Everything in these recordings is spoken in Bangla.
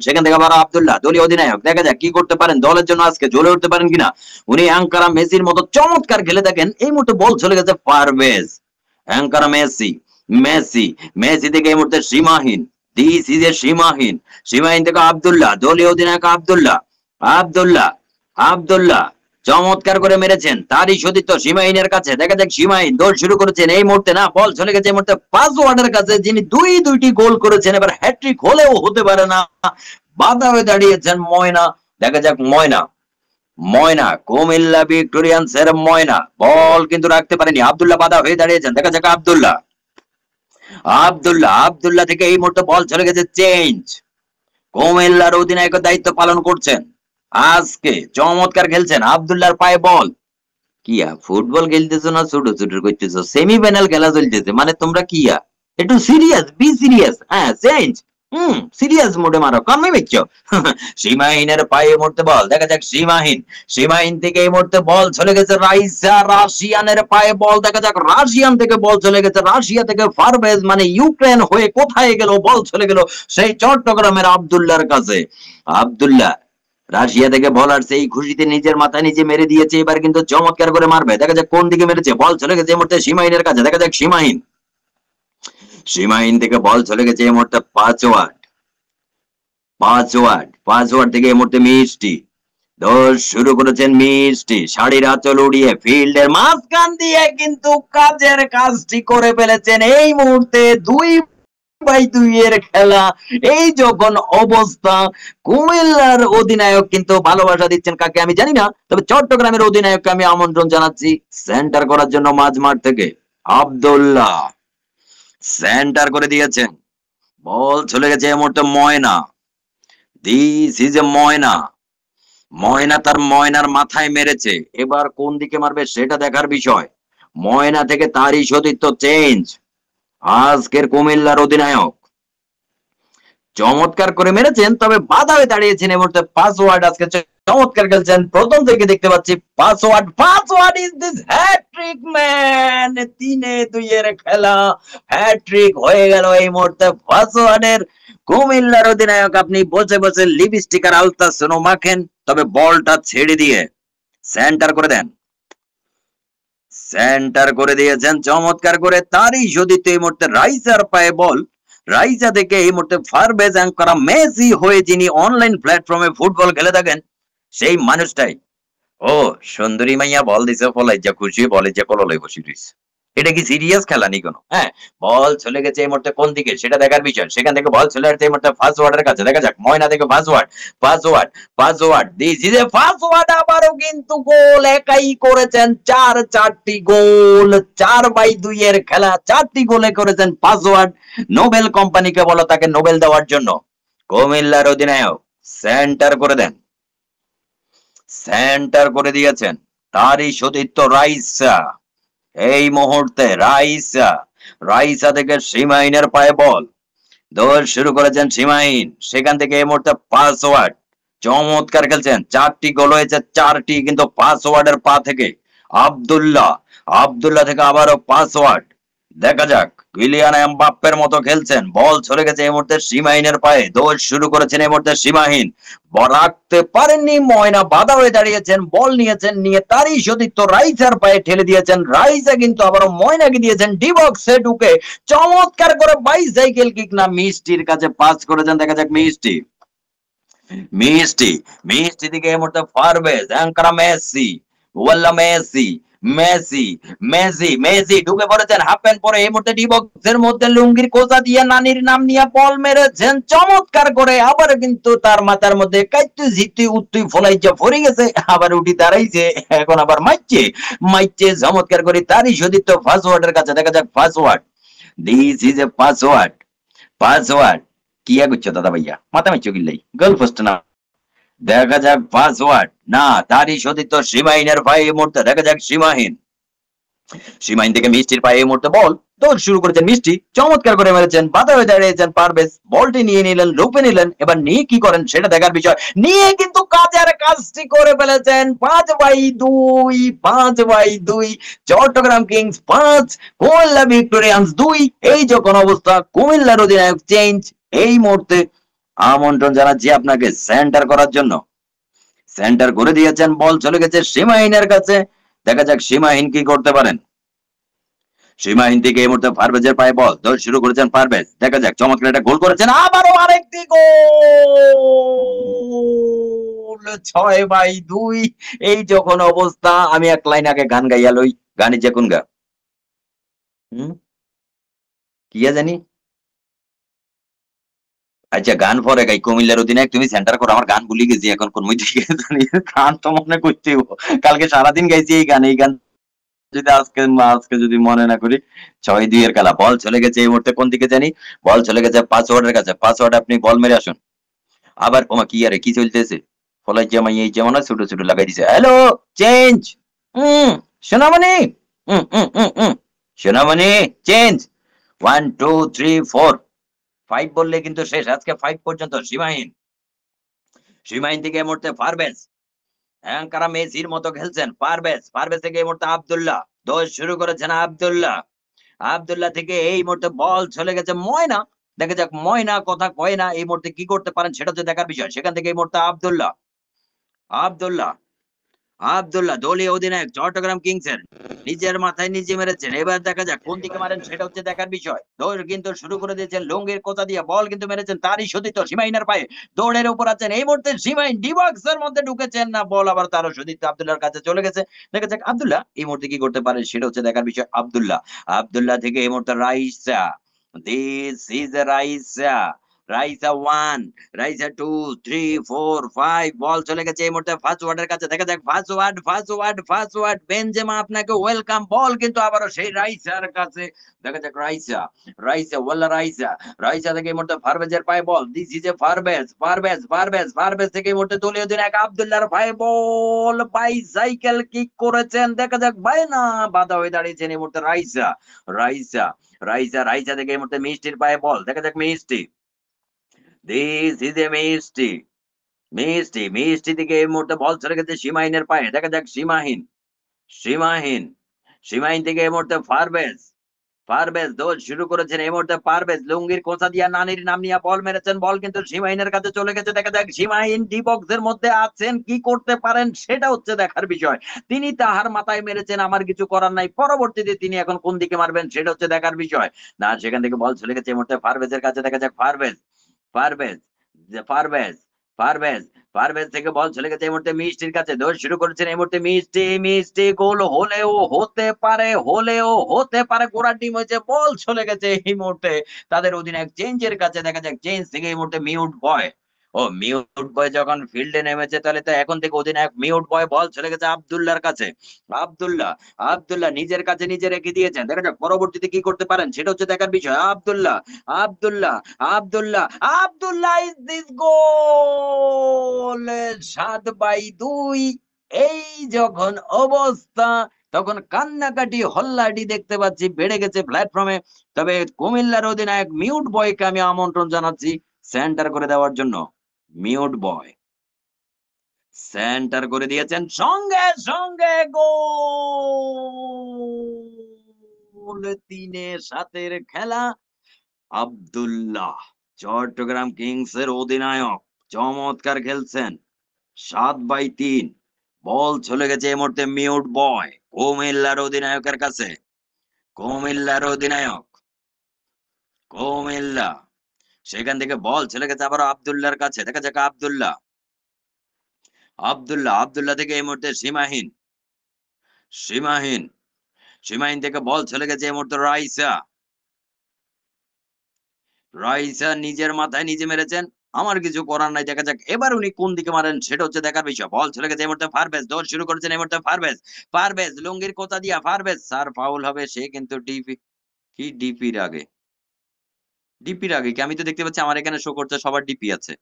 সেখান থেকে আবার আব্দুল্লাহ দলীয় অধিনায়ক, দেখা যাক কি করতে পারেন, দলের জন্য আজকে জ্বলে উঠতে পারেন কিনা। উনি অ্যাঙ্কারা মেসির মতো চমৎকার খেলে থাকেন। এই মুহূর্তে বল চলে গেছে পারভেজ, অ্যাঙ্কারা মেসি, মেসি, মেসি থেকে এই মুহূর্তে সীমাহীন, দিস ইজ এ সীমাহীন, সীমাহীন থেকে আব্দুল্লাহ দলীয় অধিনায়ক আব্দুল্লাহ, আব্দুল্লাহ, আব্দুল্লাহ চমৎকার করে মেরেছেন, তারই সতীর্থ সীমাহীনের কাছে, দেখা যাক সীমাহীন দৌড় শুরু করেছেন। এই মুহূর্তে না, বল চলে গেছে এই মুহূর্তে পাসওয়ার্ডের কাছে, যিনি দুইটি গোল করেছেন, এবার হ্যাট্রিক হলেও হতে পারে না, বাধা হয়ে দাঁড়িয়েছেন ময়না। দেখা যাক ময়না, ময়না কুমিল্লা ভিক্টোরিয়ান্সের ময়না বল কিন্তু রাখতে পারেনি, আব্দুল্লাহ বাধা হয়ে দাঁড়িয়েছেন। দেখা যাক আব্দুল্লাহ, আব্দুল্লাহ, আব্দুল্লাহ থেকে এই মুহূর্তে বল চলে গেছে চেঞ্জ, কুমিল্লার অধিনায়কের দায়িত্ব পালন করছেন, আজকে চমৎকার খেলছেন। আব্দুল্লাহর পায়ে বল, কিয়া ফুটবল খেলতেছো না ছোট ছোট করতেছো, সেমিফাইনাল খেলা চলতেছে, মানে তোমরা কিয়া একটু সিরিয়াস, বি সিরিয়াস, হ্যাঁ চেঞ্জ, সিরিয়াস মোডে মারো, কমে বেচছো। সীমাহীনের পায়ে মুহূর্তে বল, দেখা যাক সীমাহীন, সীমাহীন থেকে এই মুহূর্তে বল চলে গেছে রাইসা, রাশিয়ানের পায়ে বল, দেখা যাক রাশিয়ান থেকে বল চলে গেছে, রাশিয়া থেকে পারভেজ, মানে ইউক্রেন হয়ে কোথায় গেল, বল চলে গেল সেই চট্টগ্রামের আব্দুল্লাহর কাছে। আব্দুল্লাহ রাশিয়া থেকে বল আসছে, এই খুশিতে নিজের মাথায় নিজে মেরে দিয়েছে, এবার কিন্তু চমৎকার করে মারবে, দেখা যাক কোন দিকে মেরেছে, বল চলে গেছে এই মুহূর্তে সীমাহীনের কাছে, দেখা যাক সীমাহীন, সীমাহীন থেকে বল চলে গেছে এই মুহূর্তে পাঁচওয়ার্ড, পাঁচওয়ার্ড, পাঁচওয়ার্ড থেকে এই মুহূর্তে মিষ্টি দৌড় শুরু করেছেন, মিষ্টি শাড়ির আঁচল উড়িয়ে ফিল্ডের মাঝখান দিয়ে কিন্তু কাজের কাজটি করে ফেলেছেন। এই মুহূর্তে 2-2 এর খেলা, এই যখন অবস্থা, কুমিল্লার অধিনায়ক কিন্তু ভালোবাসা দিচ্ছেন কাকে আমি জানি না, তবে চট্টগ্রামের অধিনায়ককে আমি আমন্ত্রণ জানাচ্ছি সেন্টার করার জন্য মাঝ মাঠ থেকে। আব্দুল্লাহ সেন্টার করে দিয়েছেন, বল চলে গেছে এই মুহূর্তে ময়না, দিস ইজ এ ময়না, ময়না তার ময়নার মাথায় মেরেছে, এবার কোন দিকে মারবে সেটা দেখার বিষয়। ময়না থেকে তারই সতীর্থ চেঞ্জ, আজকের কুমিল্লার অধিনায়ক চমৎকার করে মেরেছেন, তবে বাধা হয়ে দাঁড়িয়েছেন এই মুহূর্তে পাসওয়ার্ড, আজকে চমৎকার খেলছেন, প্রথম থেকে দেখতে পাচ্ছি password, password is this hattrick man, 3-2 এর খেলা, হ্যাট্রিক হয়ে গেল এই মুহূর্তে পাসওয়ার্ডের। কুমিল্লার অধিনায়ক আপনি বসে বসে লিপস্টিক আর আলতা সোনো মাখেন, তবে বলটা ছেড়ে দিয়ে সেন্টার করে দেন, সেন্টার করে দিয়েছেন চমৎকার করে, তারই সতীর্থ এই মুহূর্তে রাইসার পায়ে বল, রাইসা থেকে এই মুহূর্তে পারভেজ করা মেসি হয়ে যিনি অনলাইন প্ল্যাটফর্মে ফুটবল খেলে থাকেন সেই মানুষটাই। ও সুন্দরী মাইয়া বল দিছে ফলাই যা খুশি বলে যে কললে বসে রইছে, এটা কি সিরিয়াস খেলা নি কোনো? হ্যাঁ, বল চলে গেছে এই মুহূর্তে কোন দিকে সেটা দেখার বিষয়, সেখান থেকে বল চলে আসছে এই মুহূর্তে পাসওয়ার্ডের কাছে, দেখা যাক ময়না থেকে password, password, password, this is a password, আবারও কিন্তু গোল একাই করেছেন, 4টি গোল, 4-2 এর খেলা, 4টি গোলে করেছেন পাসওয়ার্ড। নোবেল কোম্পানিকে বলো তাকে নোবেল দেওয়ার জন্য। কুমিল্লার অধিনায়ক সেন্টার করে দেন, সেন্টার করে দিয়েছেন, তারই সতীর্থ রাইসা, এই মুহূর্তে রাইসা, রাইসা থেকে সীমাহীনের পায়ে বল, দৌড় শুরু করেছেন সীমাহীন, সেখান থেকে এই মুহূর্তে পাসওয়ার্ড চমৎকার খেলছেন, 4টি গোল হয়েছে, 4টি কিন্তু পাসওয়ার্ডের পা থেকে। আব্দুল্লাহ, আব্দুল্লাহ থেকে আবারও পাসওয়ার্ড, দেখা যাক কিলিয়ান এমবাপ্পের মতো খেলছেন, বল চলে গেছে এই মুহূর্তে সীমাহীনের পায়ে, দৌড় শুরু করেছেন এই মুহূর্তে সীমাহীন, রাখতে পারেননি ময়না, বাধা হয়ে দাঁড়িয়েছেন, বল নিয়েছেন, নিয়ে তারই সতীর্থ রাইসার পায়ে ঠেলে দিয়েছেন, রাইসা কিন্তু আবারও ময়নাকে দিয়েছেন ডিবক্সে ঢুকে চমৎকার করে বাইসাইকেল কিক না মিষ্টির কাছে পাস করেছেন, দেখা যাক মিষ্টি, মিষ্টি, মিষ্টি থেকে এই মুহূর্তে পারভেজ অ্যাঙ্কারা মেসি, ওয়াল্লা মেসি, মেসি, মেসি, মেসি ঢুকে পড়েছেন হাফ প্যান্ট পরে, এই মুহূর্তে ডি বক্সের মধ্যে লুঙ্গির কোচা দিয়ে নানির নাম নিয়ে বল মেরেছেন চমৎকার করে, আবার কিন্তু তার মাথার মধ্যে কাইতু জিতু উত্তুই ফলাইছে ভরে গেছে, আবার উঠি দাঁড়াইছে, এখন আবার মাইচ্ছে, মাইচ্ছে চমৎকার করে, তারই সতীর্থ পাসওয়ার্ডের কাছে, দেখা যাক password, this is a password, password কি করছো দাদা ভাইয়া, মাথা মাইছো কিল্লাই গার্লফ্রেন্ড না, দেখা যাক পাসওয়ার্ড, না তারই সতীর্থ সীমাহীনের পায়ে এই মুহূর্তে, দেখা যাক সীমাহীন, সীমাহীন থেকে মিষ্টির পায়ে এই মুহূর্তে বল, দৌড় শুরু করেছেন মিষ্টি, চমৎকার করে মেরেছেন, বাধা হয়ে দাঁড়িয়েছেন পারভেজ, বলটি নিয়ে নিলেন, লুপে নিলেন, এবার নিয়ে কি করেন সেটা দেখার বিষয়, নিয়ে কিন্তু কাজের কাজটি করে ফেলেছেন, 5-2, 5-2, চট্টগ্রাম কিংস 5, কুমিল্লা ভিক্টোরিয়ান্স 2, এই যখন অবস্থা, কুমিল্লার অধিনায়ক চেঞ্জ এই মুহূর্তে আমন্ত্রণ জানাচ্ছি আপনাকে সেন্টার করার জন্য। সেন্টার করে দিয়েছেন, বল চলে গেছে সীমাহীনের কাছে। দেখা যাক সীমাহীন কি করতে পারেন। সীমাহীন থেকে এই মুহূর্তে পারভেজের পায়ে বল, দৌড় শুরু করেছেন পারভেজ। দেখা যাক চমৎকার একটা গোল করেছেন, আবারও আরেকটি গোল। 6-2। এই যখন অবস্থা, আমি এক লাইন আগে গান গাইয়া লই। গানই যে কোন গা? হুম, কি জানি। আচ্ছা, গান পরে গাই। কুমিল্লার অধিনায়ক তুমি সেন্টার করো। আমার গান ভুলে গেছি এখন কোন মধ্যে জানি। গান তো মনে করতেই হবে। কালকে সারাদিন গাইছি এই গান। এই গান যদি আজকে যদি মনে না করি। 6-2 এর খেলা। বল চলে গেছে এই মুহূর্তে কোন দিকে জানি। বল চলে গেছে পাসওয়ার্ডের কাছে। পাসওয়ার্ড আপনি বল মেরে আসুন। আবার ওমা কি আরে কি চলতেছে? ফলাই জামাই এই যেমন ছোট ছোট লাগাই দিছে। Hello, change. হুম, সোনামণি। সোনামণি, চেঞ্জ। 1 2 3 4 5 বললে কিন্তু শেষ। আজকে 5 পর্যন্ত সীমাহীন। সীমাহীন থেকে এই মুহূর্তে পারভেজ। অ্যাঙ্কারা মেসির মতো খেলছেন পারভেজ। পারভেজ থেকে এই মুহূর্তে আব্দুল্লাহ। দৌড় শুরু করেছেন আব্দুল্লাহ। আব্দুল্লাহ থেকে এই মুহূর্তে বল চলে গেছে ময়না। দেখা যাক ময়না কথা কয় না। এই মুহূর্তে কি করতে পারেন সেটা হচ্ছে দেখার বিষয়। সেখান থেকে এই মুহূর্তে আব্দুল্লাহ। আব্দুল্লাহ। আব্দুল্লাহ দলীয় অধিনায়ক চট্টগ্রাম কিংসের। নিজের মাথায় নিজে মেরেছেন। এবার দেখা যাক কোন দিকে মারেন সেটা হচ্ছে দেখার বিষয়। দৌড় কিন্তু শুরু করে দিয়েছেন লুঙ্গির কোথা দিয়ে। বল কিন্তু মেরেছেন তারই সতীর্থ সীমাহীনের পায়ে। দৌড়ের উপর আছেন এই মুহূর্তে সীমাহীন। ডি বক্সের মধ্যে ঢুকেছেন না, বল আবার তারও সতীর্থ আব্দুল্লাহর কাছে চলে গেছে। দেখা যাক আব্দুল্লাহ এই মুহূর্তে কি করতে পারে সেটা হচ্ছে দেখার বিষয়। আব্দুল্লাহ। আব্দুল্লাহ থেকে এই মুহূর্তে রাইসা। This is Raisa. রাইসা 1, রাইসা 2, 3, 4, 5 বল চলে গেছে এই মুহূর্তে ফাসওয়ার্ডের কাছে। দেখা যাক ফাসওয়ার্ড বেনজেমা আপনাকে ওয়েলকাম। বল কিন্তু আবারও সেই রাইসার কাছে। দেখা যাক রাইসা। রাইসা থেকে এই মুহূর্তে পারভেজের পায়ে বল। দিস ইজ এ পারভেজ থেকে এই মুহূর্তে দলীয় অধিনায়ক আব্দুল্লাহর পায়ে বল। বাইসাইকেল কিক করেছেন। দেখা যাক বাইনা বাধা হয়ে দাঁড়িয়েছেন এই মুহূর্তে রাইসা। রাইসা রাইসা থেকে এই মুহূর্তে মিষ্টির পায়ে বল। দেখা যাক মিষ্টি। দিস ইজ এ মিষ্টি থেকে এই মুহূর্তে বল চলে গেছে সীমাহীনের পায়ে। দেখা যাক সীমাহীন সীমাহীন থেকে এই মুহূর্তে পারভেজ দৌড় শুরু করেছেন এই মুহূর্তে পারভেজ লুঙ্গির কোঁচা দিয়া নানির নাম নিয়ে বল মেরেছেন। বল কিন্তু সীমাহীনের কাছে চলে গেছে। দেখা যাক সীমাহীন ডি বক্সের মধ্যে আছেন, কি করতে পারেন সেটা হচ্ছে দেখার বিষয়। তিনি তাহার মাথায় মেরেছেন, আমার কিছু করার নাই। পরবর্তীতে তিনি এখন কোন দিকে মারবেন সেটা হচ্ছে দেখার বিষয়। না, সেখান থেকে বল চলে গেছে এই মুহূর্তে পারভেজের কাছে। দেখা যাক পারভেজ পারভেজ পারভেজ পারভেজ থেকে বল চলে গেছে এই মুহূর্তে মিষ্টির কাছে। দৌড় শুরু করেছেন এই মুহূর্তে মিষ্টি গোল হলেও হতে পারে। গোড়ার টিম হয়েছে। বল চলে গেছে এই মুহূর্তে তাদের অধিনায়ক চেঞ্জের কাছে। দেখা যাক চেঞ্জ থেকে এই মুহূর্তে মিউট বয় যখন ফিল্ডে নেমেছে তাহলে তো এখন থেকে অধিনায়ক মিউট বয়। বল চলে গেছে আব্দুল্লাহর কাছে। আব্দুল্লাহ আব্দুল্লাহ নিজের কাছে নিজে রেখে দিয়েছেন। দেখা যাক পরবর্তীতে কি করতে পারেন সেটা হচ্ছে দেখার বিষয়। আব্দুল্লাহ আব্দুল্লাহ আব্দুল্লাহ আব্দুল্লাহ ইজ দিস গোল। 7-2। এই যখন অবস্থা, তখন কান্নাকাটি হল্লাটি দেখতে পাচ্ছি বেড়ে গেছে প্ল্যাটফর্মে। তবে কুমিল্লার অধিনায়ক মিউট বয়কে আমি আমন্ত্রণ জানাচ্ছি সেন্টার করে দেওয়ার জন্য। মিউট বয় সেন্টার করে দিয়েছেন, সঙ্গে সঙ্গে গোল। 3-7 খেলা। আব্দুল্লাহ চট্টগ্রাম কিংসের অধিনায়ক চমৎকার খেলছেন। 7-3। বল চলে গেছে এই মুহূর্তে মিউট বয় কুমিল্লার অধিনায়কের কাছে। কুমিল্লার অধিনায়ক কুমিল্লা। সেখান থেকে বল চলে গেছে আবার আব্দুল্লাহর কাছে। দেখা যাক আব্দুল্লাহ থেকে এই মুহূর্তে সীমাহীন সীমাহীন থেকে বল চলে গেছে এই মুহূর্তে রাইসা নিজের মাথায় নিজে মেরেছেন। আমার কিছু করার নাই। দেখা যাক এবার উনি কোন দিকে মারেন সেটা হচ্ছে দেখার বিষয়। বল চলে গেছে এই মুহূর্তে পারভেজ। দৌড় শুরু করেছেন এই মুহূর্তে পারভেজ লুঙ্গির কোথা দিয়া পারভেজ। স্যার ফাউল হবে। সে কিন্তু ডিপির আগে কি আমি তো দেখতে পাচ্ছি আমার এখানে শো করছে সবার ডিপি আছে।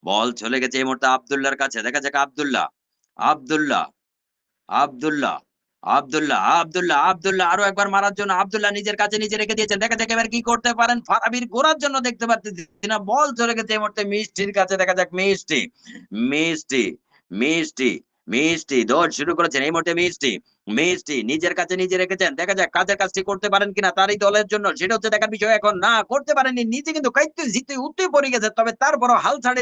বল চলে গেছে এই মুহূর্তে আব্দুল্লাহর কাছে। দেখা যাক আব্দুল্লাহ আব্দুল্লাহ আব্দুল্লাহ আরো একবার মারার জন্য আব্দুল্লাহ নিজের কাছে নিজে রেখে দিয়েছেন। দেখা যাক এবার কি করতে পারেন। ফারাবির গোড়ার জন্য দেখতে পাচ্ছি না। বল চলে গেছে এই মুহূর্তে মিষ্টির কাছে। দেখা যাক মিষ্টি মিষ্টি দৌড় শুরু করেছেন এই মুহূর্তে মিষ্টি নিজের কাছে নিজে রেখেছেন। দেখা যাক কাজের কাজটি করতে পারেন কিনা তার এই দলের জন্য। সেটা হচ্ছে দেখার বিষয় এখন। না করতে পারেননি। নিজে কিন্তু কাইতে জিতে উঠে পড়ে গেছে। তবে তারপরও হাল ছাড়ে